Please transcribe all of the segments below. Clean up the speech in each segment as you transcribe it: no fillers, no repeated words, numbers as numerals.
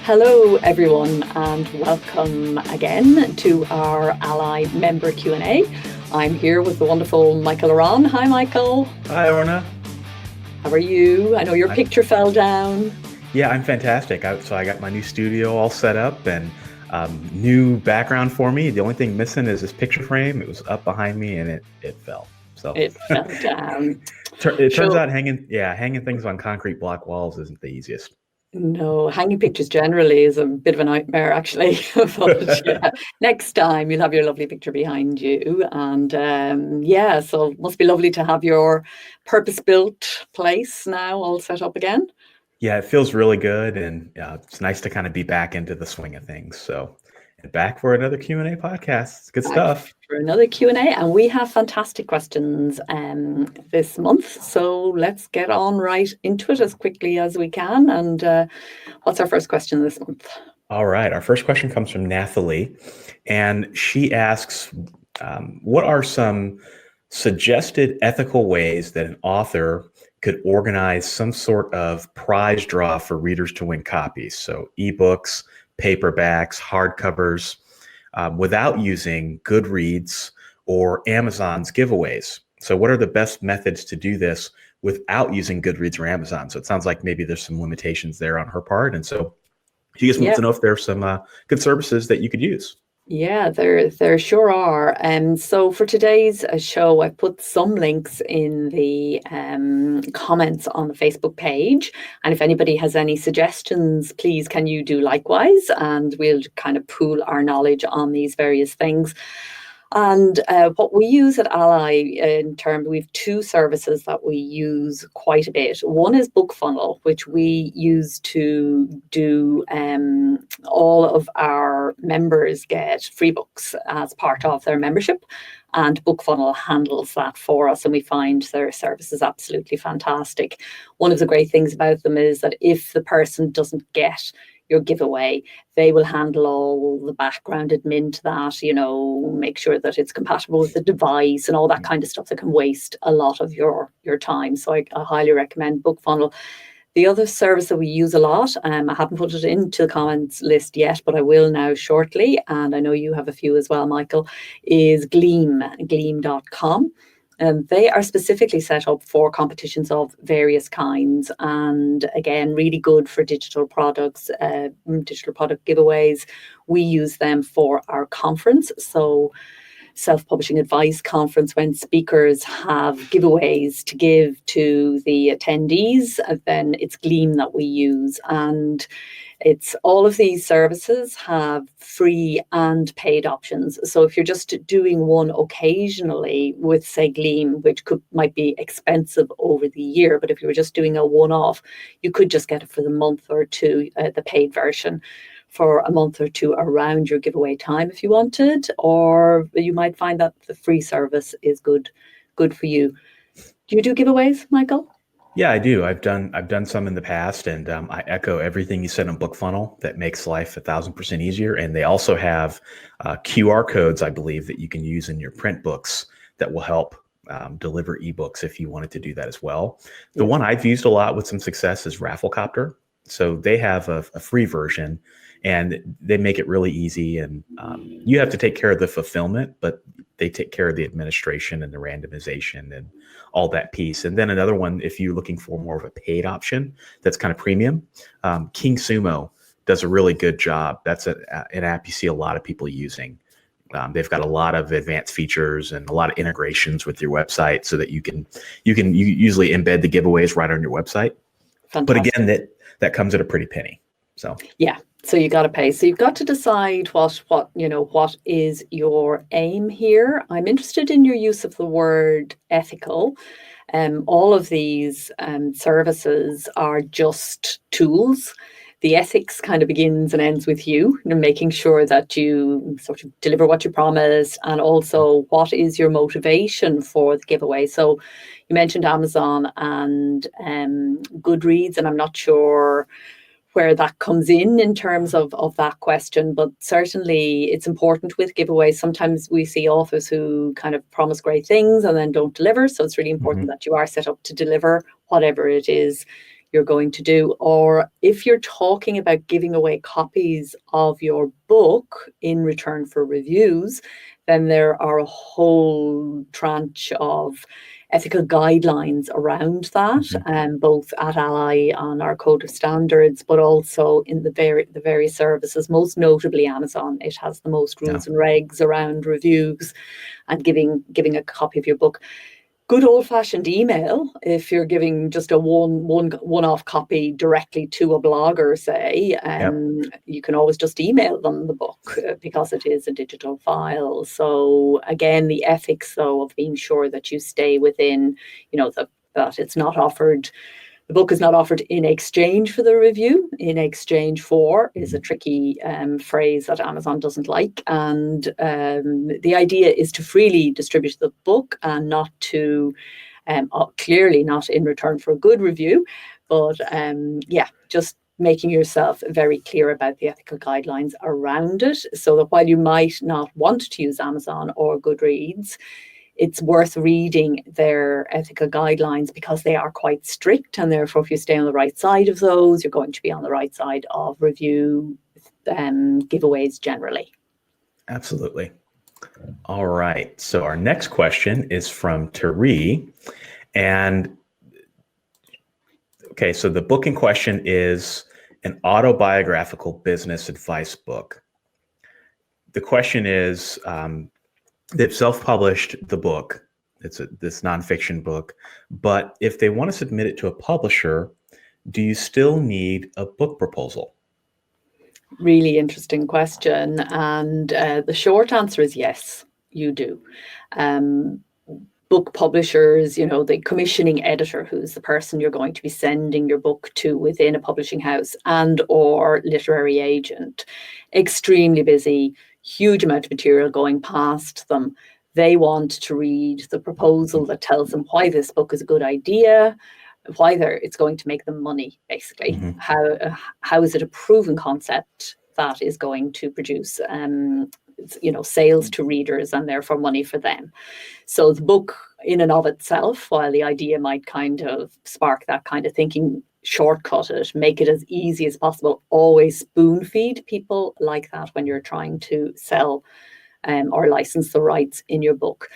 Hello everyone and welcome again to our ALLi member Q&A. I'm here with the wonderful Michael Ronn. Hi Michael. Hi Orna. How are you? I know your picture fell down. Yeah, I'm fantastic. So I got my new studio all set up and new background for me. The only thing missing is this picture frame. It was up behind me and it fell. So It fell down. it turns out hanging things on concrete block walls isn't the easiest. No, hanging pictures generally is a bit of a nightmare, actually. But yeah, next time you'll have your lovely picture behind you. And so it must be lovely to have your purpose-built place now all set up again. Yeah, it feels really good, and it's nice to kind of be back into the swing of things. So, and back for another Q&A podcast. It's good stuff. For another Q&A, and we have fantastic questions this month. So let's get on right into it as quickly as we can. And what's our first question this month? All right, our first question comes from Nathalie, and she asks, what are some suggested ethical ways that an author could organize some sort of prize draw for readers to win copies? So ebooks, paperbacks, hardcovers, without using Goodreads or Amazon's giveaways. So what are the best methods to do this without using Goodreads or Amazon? So it sounds like maybe there's some limitations there on her part. And so she just wants to know if there's some good services that you could use. Yeah, there sure are. So for today's show, I've put some links in the comments on the Facebook page. And if anybody has any suggestions, please can you do likewise? And we'll kind of pool our knowledge on these various things. And what we use at ALLi in terms, we have two services that we use quite a bit. One is BookFunnel, which we use to do all of our members get free books as part of their membership. And BookFunnel handles that for us, and we find their service is absolutely fantastic. One of the great things about them is that if the person doesn't get your giveaway, they will handle all the background admin to that, make sure that it's compatible with the device and all that kind of stuff that can waste a lot of your time. So I highly recommend BookFunnel. The other service that we use a lot, I haven't put it into the comments list yet, but I will now shortly, and I know you have a few as well, Michael, is gleam.com. And they are specifically set up for competitions of various kinds, and again, really good for digital products, digital product giveaways. We use them for our conference, so self-publishing advice conference, when speakers have giveaways to give to the attendees, then it's Gleam that we use. And it's all of these services have free and paid options. So if you're just doing one occasionally with, say, Gleam, which might be expensive over the year, but if you were just doing a one-off, you could just get it for the month or two, the paid version, for a month or two around your giveaway time if you wanted, or you might find that the free service is good for you. Do you do giveaways, Michael? Yeah, I do. I've done some in the past, and I echo everything you said on BookFunnel. That makes life 1,000% easier. And they also have QR codes, I believe, that you can use in your print books that will help deliver ebooks if you wanted to do that as well. The one I've used a lot with some success is Rafflecopter. So they have a free version, and they make it really easy. And you have to take care of the fulfillment, but they take care of the administration and the randomization and all that piece. And then another one, if you're looking for more of a paid option that's kind of premium, King Sumo does a really good job. That's an app you see a lot of people using. They've got a lot of advanced features and a lot of integrations with your website, so that you usually embed the giveaways right on your website. Fantastic. But again, that comes at a pretty penny. So yeah. So you got to pay. So you've got to decide what is your aim here. I'm interested in your use of the word ethical. All of these services are just tools. The ethics kind of begins and ends with you, making sure that you sort of deliver what you promise, and also what is your motivation for the giveaway. So you mentioned Amazon and Goodreads, and I'm not sure where that comes in terms of that question, but certainly it's important with giveaways. Sometimes we see authors who kind of promise great things and then don't deliver, so it's really important that you are set up to deliver whatever it is you're going to do. Or if you're talking about giving away copies of your book in return for reviews, then there are a whole tranche of ethical guidelines around that, both at ALLi on our code of standards, but also in the various services, most notably Amazon. It has the most rules and regs around reviews and giving a copy of your book. Good old-fashioned email, if you're giving just a one-off copy directly to a blogger, say, you can always just email them the book because it is a digital file. So again, the ethics, though, of being sure that you stay within, that it's not offered. The book is not offered in exchange for the review. In exchange for is a tricky phrase that Amazon doesn't like. And the idea is to freely distribute the book and not to, clearly not in return for a good review, but just making yourself very clear about the ethical guidelines around it, so that while you might not want to use Amazon or Goodreads, it's worth reading their ethical guidelines because they are quite strict, and therefore if you stay on the right side of those, you're going to be on the right side of review giveaways generally. Absolutely. All right. So our next question is from Tari. And okay, so the book in question is an autobiographical business advice book. The question is, they've self-published the book. It's this nonfiction book. But if they want to submit it to a publisher, do you still need a book proposal? Really interesting question. And the short answer is yes, you do. Book publishers, the commissioning editor, who's the person you're going to be sending your book to within a publishing house, and or literary agent, extremely busy, huge amount of material going past them. They want to read the proposal that tells them why this book is a good idea, why it's going to make them money, basically. How is it a proven concept that is going to produce sales to readers and therefore money for them. So the book in and of itself, while the idea might kind of spark that kind of thinking, shortcut it, make it as easy as possible, always spoon feed people like that when you're trying to sell or license the rights in your book.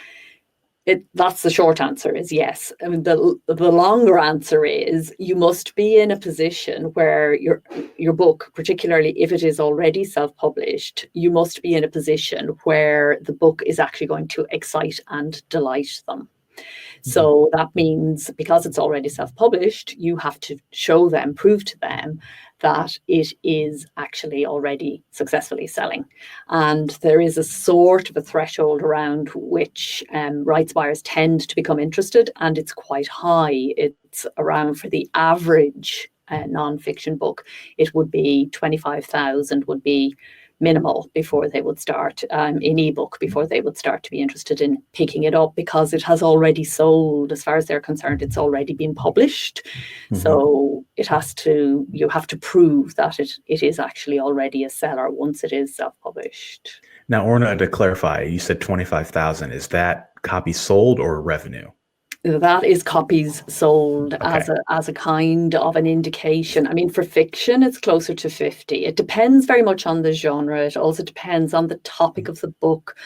That's the short answer, is yes. I mean, the longer answer is you must be in a position where your book, particularly if it is already self-published, you must be in a position where the book is actually going to excite and delight them. So that means because it's already self-published, you have to show them, prove to them that it is actually already successfully selling. And there is a sort of a threshold around which rights buyers tend to become interested, and it's quite high. It's around, for the average nonfiction book, it would be 25,000 would be minimal before they would start in ebook, before they would start to be interested in picking it up, because it has already sold. As far as they're concerned, it's already been published. So you have to prove that it is actually already a seller once it is self-published. Now, Orna, to clarify, you said 25,000. Is that copies sold or revenue? That is copies sold. Okay. as a kind of an indication. I mean, for fiction, it's closer to 50. It depends very much on the genre. It also depends on the topic of the book.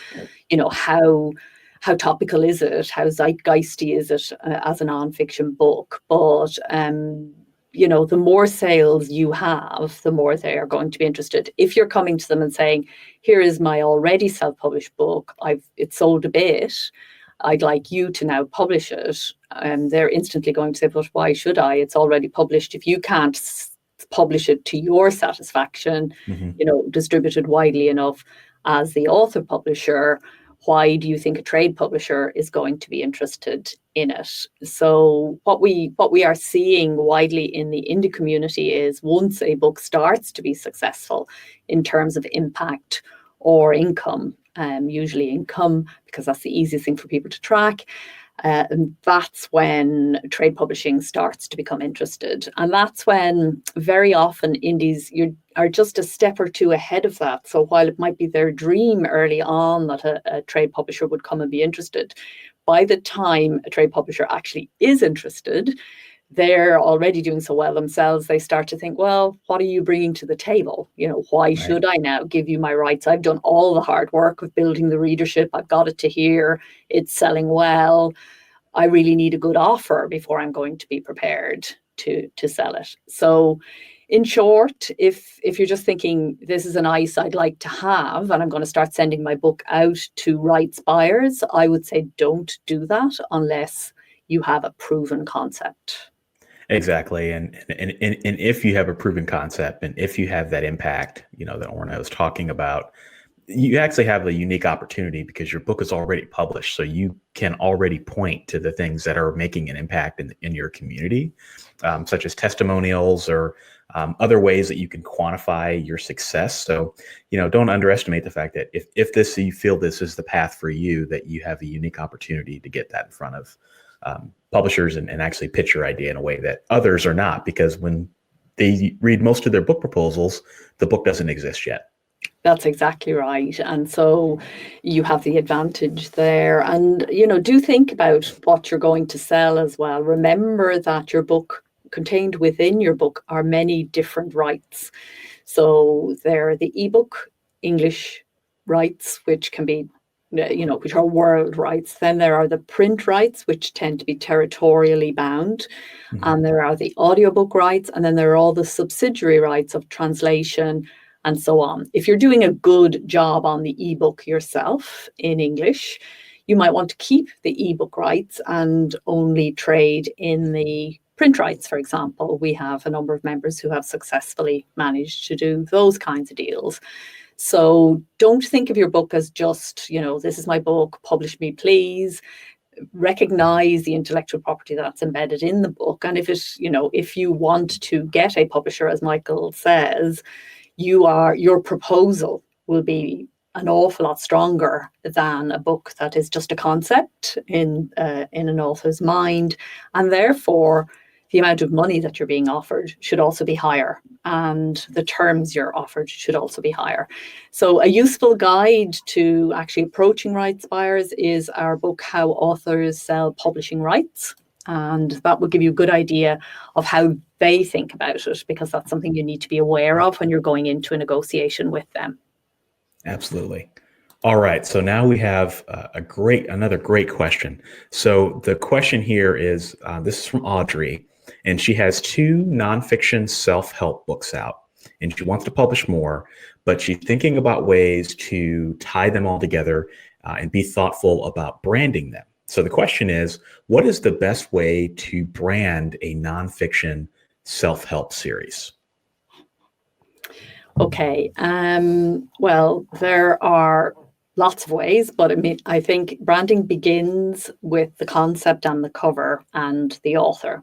How topical is it? How zeitgeisty is it as a nonfiction book? But the more sales you have, the more they are going to be interested. If you're coming to them and saying, "Here is my already self-published book. It's sold a bit. I'd like you to now publish it," they're instantly going to say, "But why should I? It's already published. If you can't publish it to your satisfaction, distributed widely enough as the author publisher, why do you think a trade publisher is going to be interested in it?" So what we are seeing widely in the indie community is, once a book starts to be successful in terms of impact or income, usually income, because that's the easiest thing for people to track, and that's when trade publishing starts to become interested. And that's when very often indies are just a step or two ahead of that. So while it might be their dream early on that a trade publisher would come and be interested, by the time a trade publisher actually is interested, they're already doing so well themselves, they start to think, well, what are you bringing to the table? Why Right. should I now give you my rights? I've done all the hard work of building the readership. I've got it to here. It's selling well. I really need a good offer before I'm going to be prepared to sell it. So in short, if you're just thinking, this is a nice I'd like to have, and I'm going to start sending my book out to rights buyers, I would say don't do that unless you have a proven concept. Exactly. And if you have a proven concept, and if you have that impact, that Orna was talking about, you actually have a unique opportunity because your book is already published. So you can already point to the things that are making an impact in your community, such as testimonials or other ways that you can quantify your success. So, don't underestimate the fact that if you feel this is the path for you, that you have a unique opportunity to get that in front of publishers and actually pitch your idea in a way that others are not, because when they read most of their book proposals, the book doesn't exist yet. That's exactly right. And so you have the advantage there. And, do think about what you're going to sell as well. Remember that your book, contained within your book, are many different rights. So there are the ebook English rights, which can be, which are world rights. Then there are the print rights, which tend to be territorially bound. Mm-hmm. And there are the audiobook rights. And then there are all the subsidiary rights of translation and so on. If you're doing a good job on the ebook yourself in English, you might want to keep the ebook rights and only trade in the print rights, for example. We have a number of members who have successfully managed to do those kinds of deals. So don't think of your book as just, this is my book, publish me, please. Recognize the intellectual property that's embedded in the book. And if you want to get a publisher, as Michael says, your proposal will be an awful lot stronger than a book that is just a concept in an author's mind, and therefore the amount of money that you're being offered should also be higher, and the terms you're offered should also be higher. So a useful guide to actually approaching rights buyers is our book, How Authors Sell Publishing Rights. And that will give you a good idea of how they think about it, because that's something you need to be aware of when you're going into a negotiation with them. Absolutely. All right. So now we have another great question. So the question here is, this is from Audrey, and she has 2 nonfiction self-help books out, and she wants to publish more, but she's thinking about ways to tie them all together and be thoughtful about branding them. So the question is, what is the best way to brand a nonfiction self-help series? Okay. Well, there are lots of ways, but I think branding begins with the concept and the cover and the author.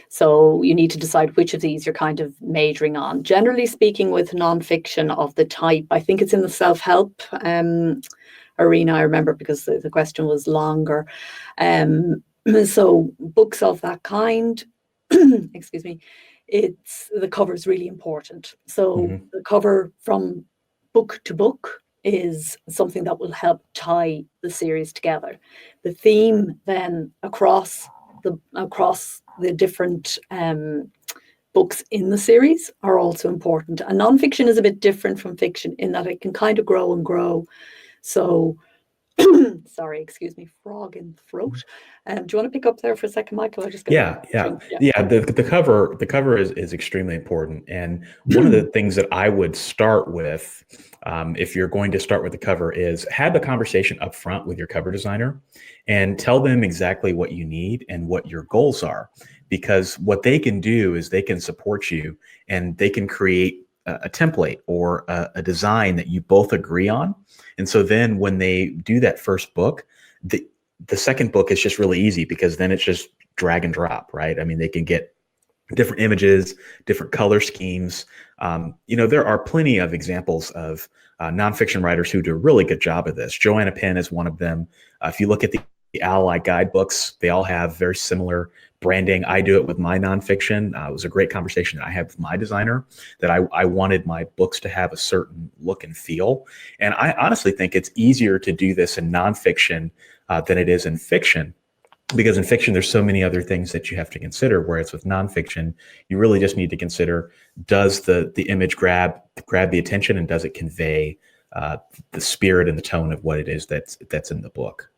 So you need to decide which of these you're kind of majoring on. Generally speaking, with nonfiction of the type, I think it's in the self-help arena, I remember, because the question was longer. So books of that kind, excuse me, the cover is really important. So the cover from book to book is something that will help tie the series together. The theme then across the different books in the series are also important. And nonfiction is a bit different from fiction in that it can kind of grow and grow. So, sorry, excuse me, frog in the throat. Do you want to pick up there for a second, Michael? I just Yeah. The cover is extremely important, and one of the things that I would start with, if you're going to start with the cover, is have a conversation up front with your cover designer, and tell them exactly what you need and what your goals are, because what they can do is they can support you, and they can create a template or a design that you both agree on. And so then when they do that first book, the second book is just really easy, because then it's just drag and drop, right? I mean, they can get different images, different color schemes. There are plenty of examples of nonfiction writers who do a really good job of this. Joanna Penn is one of them. If you look at the ALLi guidebooks, they all have very similar branding. I do it with my nonfiction. It was a great conversation that I had with my designer, that I wanted my books to have a certain look and feel. And I honestly think it's easier to do this in nonfiction than it is in fiction, Because in fiction, there's so many other things that you have to consider, whereas with nonfiction, you really just need to consider, does the image grab the attention, and does it convey the spirit and the tone of what it is that's in the book?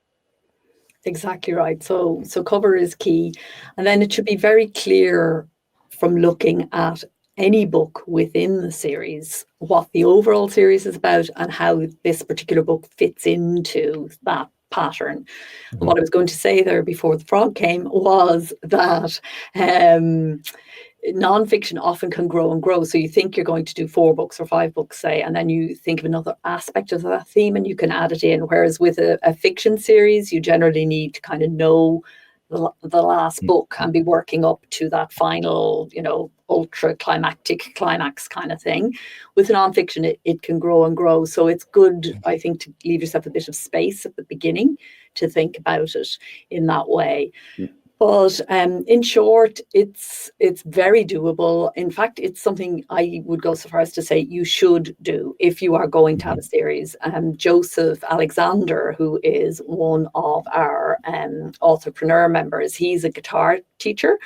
Exactly right. So cover is key. And then it should be very clear from looking at any book within the series what the overall series is about and how this particular book fits into that pattern. And what I was going to say there before the frog came was that nonfiction often can grow and grow. So you think you're going to do 4 books or 5 books, say, and then you think of another aspect of that theme and you can add it in. Whereas with a fiction series, you generally need to kind of know the last book and be working up to that final, ultra climax kind of thing. With nonfiction, it can grow and grow. So it's good, I think, to leave yourself a bit of space at the beginning to think about it in that way. But in short, it's very doable. In fact, it's something I would go so far as to say you should do if you are going to have a series. Joseph Alexander, who is one of our authorpreneur members, he's a guitar teacher,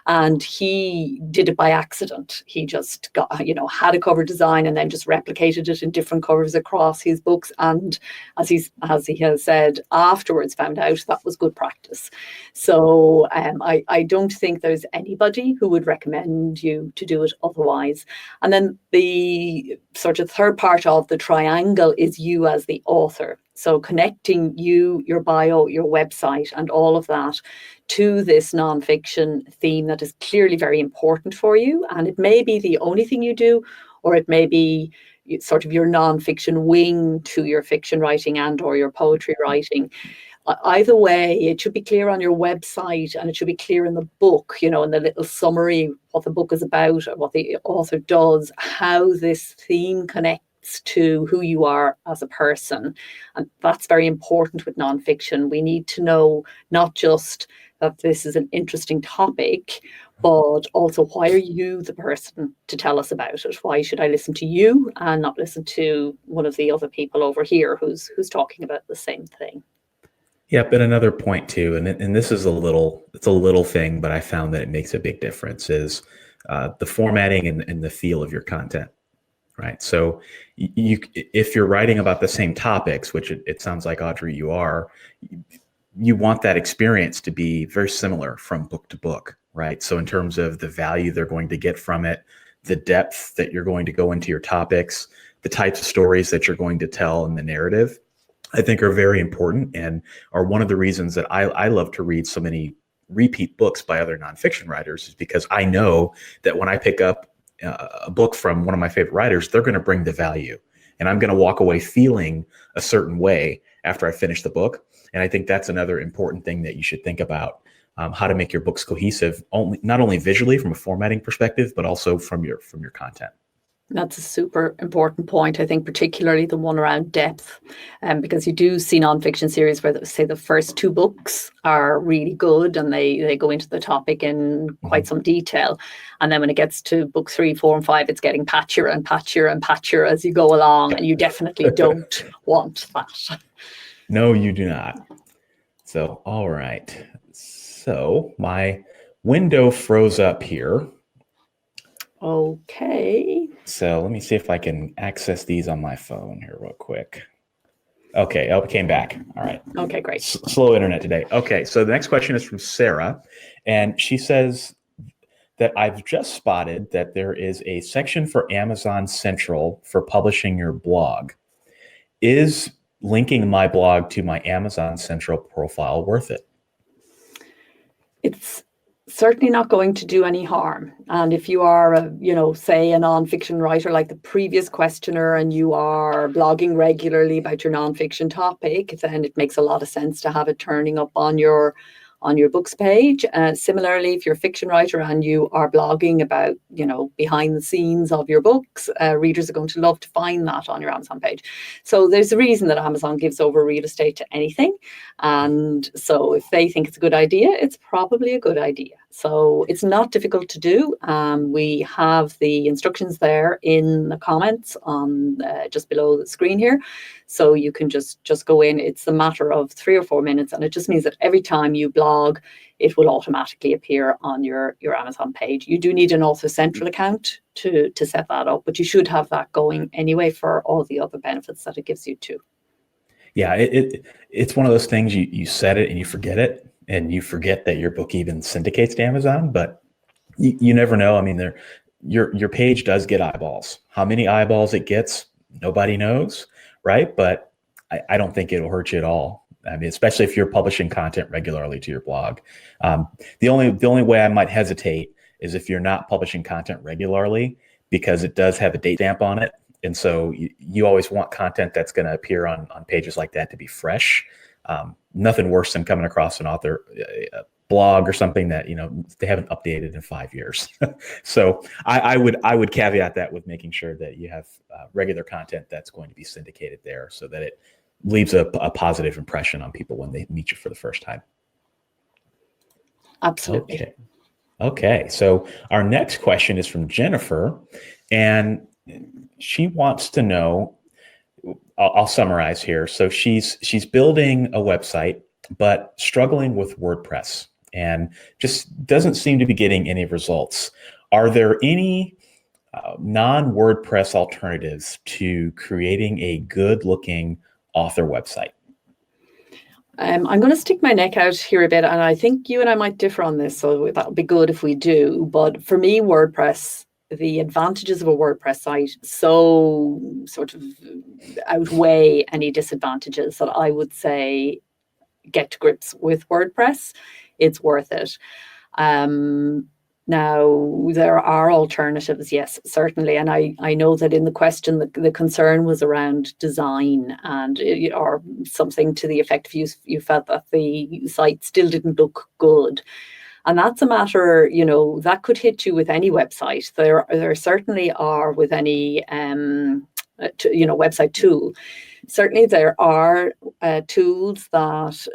and he did it by accident. He just got, had a cover design and then just replicated it in different covers across his books. And as he has said afterwards, found out that was good practice. So I don't think there's anybody who would recommend you to do it otherwise. And then the sort of third part of the triangle is you as the author. So connecting you, your bio, your website, and all of that to this nonfiction theme that is clearly very important for you. And it may be the only thing you do, or it may be sort of your nonfiction wing to your fiction writing and or your poetry writing. Either way, it should be clear on your website, and it should be clear in the book, in the little summary, what the book is about, what the author does, how this theme connects to who you are as a person. And that's very important with nonfiction. We need to know not just that this is an interesting topic, but also, why are you the person to tell us about it? Why should I listen to you and not listen to one of the other people over here who's talking about the same thing? Yep, and another point too, and this is a little thing, but I found that it makes a big difference, is the formatting and the feel of your content, right? So if you're writing about the same topics, which it sounds like, Audrey, you are, you want that experience to be very similar from book to book, right? So in terms of the value they're going to get from it, the depth that you're going to go into your topics, the types of stories that you're going to tell in the narrative, I think are very important, and are one of the reasons that I love to read so many repeat books by other nonfiction writers, is because I know that when I pick up a book from one of my favorite writers, they're going to bring the value, and I'm going to walk away feeling a certain way after I finish the book. And I think that's another important thing that you should think about, how to make your books cohesive, not only visually from a formatting perspective, but also from your content. That's a super important point, I think, particularly the one around depth, because you do see nonfiction series where, say, the first 2 books are really good and they go into the topic in quite some detail. And then when it gets to book 3, 4, and 5, it's getting patchier and patchier and patchier as you go along. And you definitely don't want that. No, you do not. So, all right. So my window froze up here. Okay. So let me see if I can access these on my phone here real quick. Okay, it came back. All right. Okay, great. Slow internet today. Okay, so the next question is from Sarah, and she says that I've just spotted that there is a section for Amazon Central for publishing your blog. Is linking my blog to my Amazon Central profile worth it? It's certainly not going to do any harm. And if you are, say, a nonfiction writer like the previous questioner, and you are blogging regularly about your nonfiction topic, then it makes a lot of sense to have it turning up on your books page. Similarly, if you're a fiction writer and you are blogging about, behind the scenes of your books, readers are going to love to find that on your Amazon page. So there's a reason that Amazon gives over real estate to anything. And so if they think it's a good idea, it's probably a good idea. So it's not difficult to do. We have the instructions there in the comments on just below the screen here. So you can just go in. It's a matter of 3 or 4 minutes, and it just means that every time you blog, it will automatically appear on your Amazon page. You do need an Author Central account to set that up, but you should have that going anyway for all the other benefits that it gives you too. Yeah, it's one of those things you set it and you forget it, and you forget that your book even syndicates to Amazon, but you never know. I mean, your page does get eyeballs. How many eyeballs it gets, nobody knows, right? But I don't think it'll hurt you at all. I mean, especially if you're publishing content regularly to your blog. The only way I might hesitate is if you're not publishing content regularly, because it does have a date stamp on it. And so you always want content that's going to appear on pages like that to be fresh. Nothing worse than coming across an author blog or something that, you know, they haven't updated in 5 years. So I would caveat that with making sure that you have regular content that's going to be syndicated there, so that it leaves a positive impression on people when they meet you for the first time. Absolutely. Okay. So our next question is from Jennifer, and she wants to know, I'll summarize here. So she's building a website, but struggling with WordPress and just doesn't seem to be getting any results. Are there any non-WordPress alternatives to creating a good-looking author website? I'm going to stick my neck out here a bit, and I think you and I might differ on this, so that would be good if we do. But for me, WordPress, the advantages of a WordPress site so sort of outweigh any disadvantages that I would say get to grips with WordPress. It's worth it. Now, there are alternatives, yes, certainly. And I know that in the question, the concern was around design, and or something to the effect of you felt that the site still didn't look good. And that's a matter, you know, that could hit you with any website. There certainly are with any, website tool. Certainly there are tools that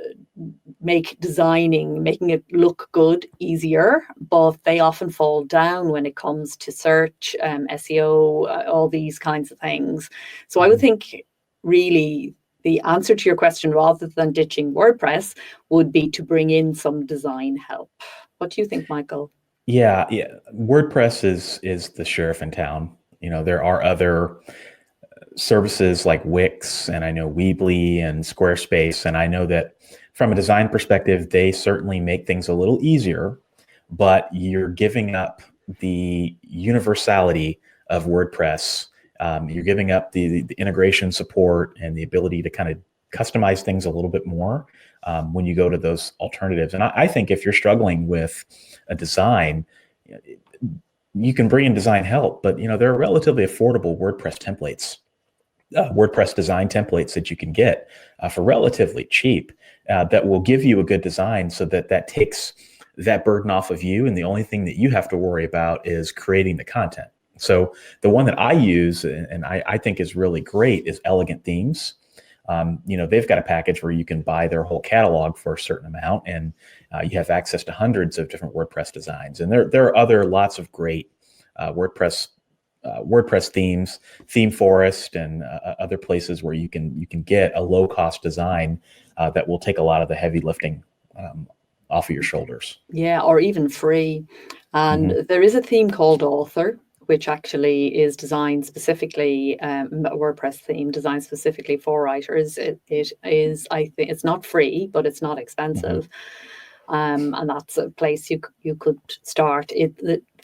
make making it look good easier, but they often fall down when it comes to search, SEO, all these kinds of things. So I would think really the answer to your question, rather than ditching WordPress, would be to bring in some design help. What do you think, Michael? Yeah. WordPress is the sheriff in town. You know, there are other services like Wix, and I know Weebly and Squarespace, and I know that from a design perspective, they certainly make things a little easier, but you're giving up the universality of WordPress. You're giving up the integration support and the ability to kind of customize things a little bit more when you go to those alternatives. And I think if you're struggling with a design, you can bring in design help, but there are relatively affordable WordPress templates, WordPress design templates that you can get for relatively cheap that will give you a good design, so that takes that burden off of you. And the only thing that you have to worry about is creating the content. So the one that I use and I think is really great is Elegant Themes. They've got a package where you can buy their whole catalog for a certain amount, and you have access to hundreds of different WordPress designs. And there are lots of great WordPress themes, Theme Forest, and other places where you can get a low cost design that will take a lot of the heavy lifting off of your shoulders. Yeah, or even free. And there is a theme called Author, which actually is designed specifically, a WordPress theme designed specifically for writers. It is, I think, it's not free, but it's not expensive. And that's a place you could start.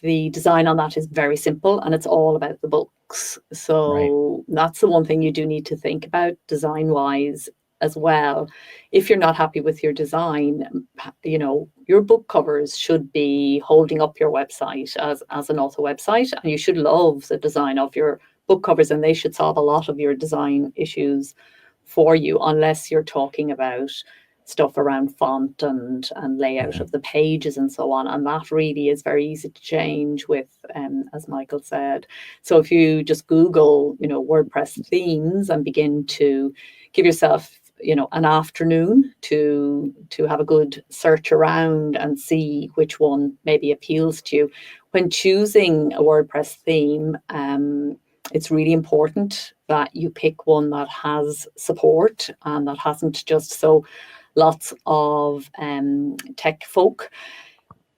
The design on that is very simple, and it's all about the books. So That's the one thing you do need to think about design-wise as well. If you're not happy with your design, your book covers should be holding up your website as an author website, and you should love the design of your book covers, and they should solve a lot of your design issues for you, unless you're talking about stuff around font and layout of the pages and so on. And that really is very easy to change with, as Michael said. So if you just Google, WordPress themes and begin to give yourself an afternoon to have a good search around and see which one maybe appeals to you. When choosing a WordPress theme, it's really important that you pick one that has support and that hasn't just so lots of tech folk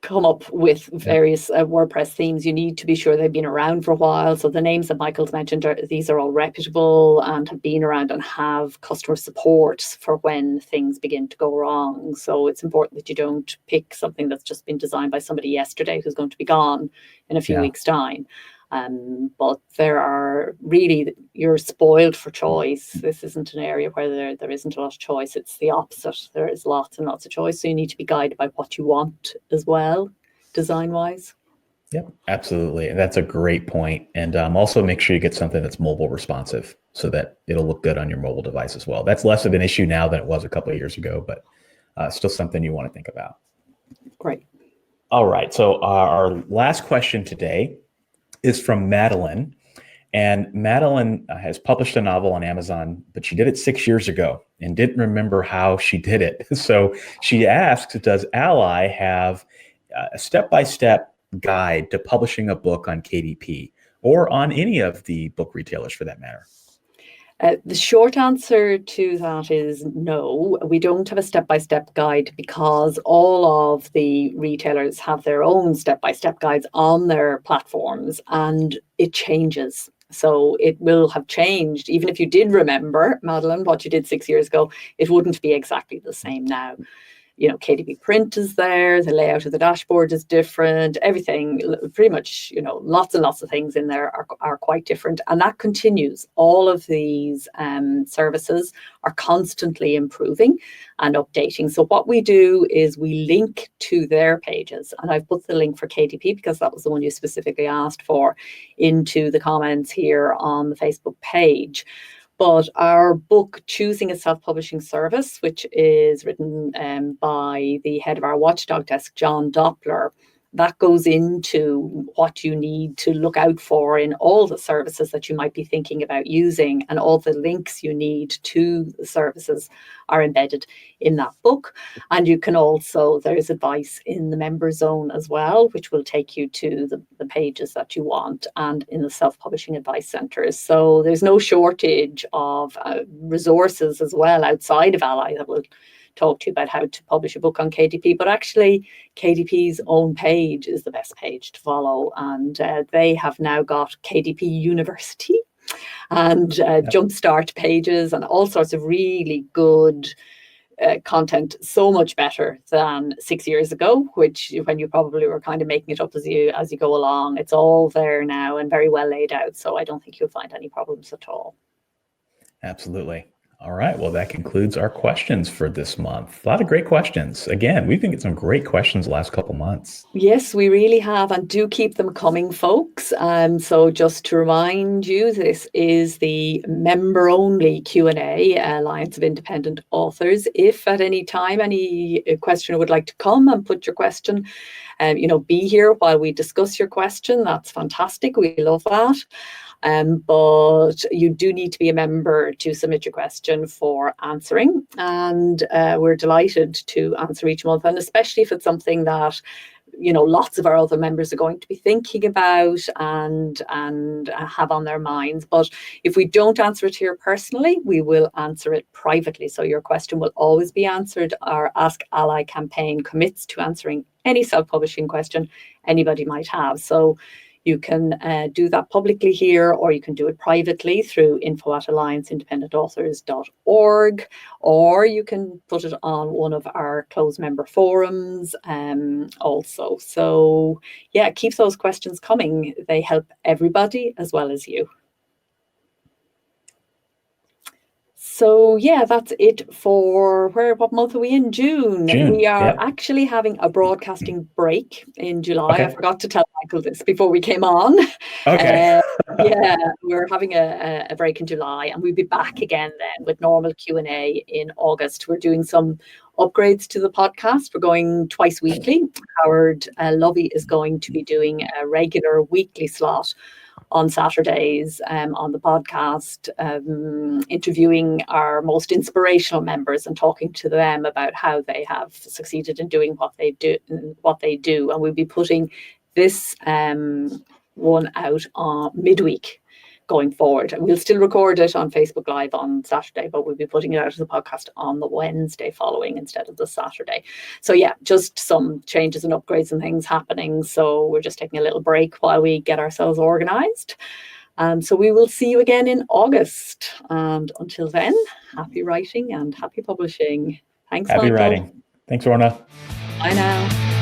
come up with various WordPress themes. You need to be sure they've been around for a while. So the names that Michael's mentioned, these are all reputable and have been around and have customer support for when things begin to go wrong. So it's important that you don't pick something that's just been designed by somebody yesterday who's going to be gone in a few weeks' time. But there are really, you're spoiled for choice. This isn't an area where there isn't a lot of choice. It's the opposite. There is lots and lots of choice. So you need to be guided by what you want as well, design-wise. Yep, absolutely. And that's a great point. And also make sure you get something that's mobile responsive so that it'll look good on your mobile device as well. That's less of an issue now than it was a couple of years ago, but still something you want to think about. Great. All right. So our last question today is from Madeline. And Madeline has published a novel on Amazon, but she did it 6 years ago and didn't remember how she did it. So she asks, does ALLi have a step-by-step guide to publishing a book on KDP or on any of the book retailers for that matter? The short answer to that is no. We don't have a step-by-step guide because all of the retailers have their own step-by-step guides on their platforms, and it changes. So it will have changed. Even if you did remember, Madeline, what you did 6 years ago, it wouldn't be exactly the same now. KDP print is there, the layout of the dashboard is different, everything, pretty much, lots and lots of things in there are quite different. And that continues. All of these services are constantly improving and updating. So what we do is we link to their pages. And I've put the link for KDP because that was the one you specifically asked for into the comments here on the Facebook page. But our book, Choosing a Self-Publishing Service, which is written by the head of our watchdog desk, John Doppler, that goes into what you need to look out for in all the services that you might be thinking about using, and all the links you need to the services are embedded in that book. And you can also, there's advice in the member zone as well, which will take you to the pages that you want, and in the self-publishing advice centers. So there's no shortage of resources as well outside of ALLi that will talk to you about how to publish a book on KDP, but actually KDP's own page is the best page to follow, and they have now got KDP University and Jumpstart pages and all sorts of really good content, so much better than 6 years ago, which when you probably were kind of making it up as you go along. It's all there now and very well laid out, so I don't think you'll find any problems at all. Absolutely. All right. Well, that concludes our questions for this month. A lot of great questions. Again, we've been getting some great questions the last couple months. Yes, we really have, and do keep them coming, folks. So just to remind you, this is the member-only Q&A, Alliance of Independent Authors. If at any time any questioner would like to come and put your question, be here while we discuss your question, that's fantastic. We love that. But you do need to be a member to submit your question for answering, and we're delighted to answer each month, and especially if it's something that lots of our other members are going to be thinking about and have on their minds. But if we don't answer it here personally, we will answer it privately, so your question will always be answered. Our AskALLi campaign commits to answering any self-publishing question anybody might have. So you can do that publicly here, or you can do it privately through info@allianceindependentauthors.org, or you can put it on one of our closed member forums also. So yeah, keep those questions coming. They help everybody as well as you. So yeah, that's it for what month are we in? June. We are actually having a broadcasting break in July. Okay. I forgot to tell Michael this before we came on. Okay. Yeah, we're having a break in July, and we'll be back again then with normal Q&A in August. We're doing some upgrades to the podcast. We're going twice weekly. Howard Lovey is going to be doing a regular weekly slot on Saturdays on the podcast, interviewing our most inspirational members and talking to them about how they have succeeded in doing what they do. And we'll be putting this one out on midweek going forward. And we'll still record it on Facebook Live on Saturday, but we'll be putting it out as a podcast on the Wednesday following instead of the Saturday. So yeah, just some changes and upgrades and things happening. So we're just taking a little break while we get ourselves organized. So we will see you again in August. And until then, happy writing and happy publishing. Thanks, Happy Michael. writing. Thanks, Orna. Bye now.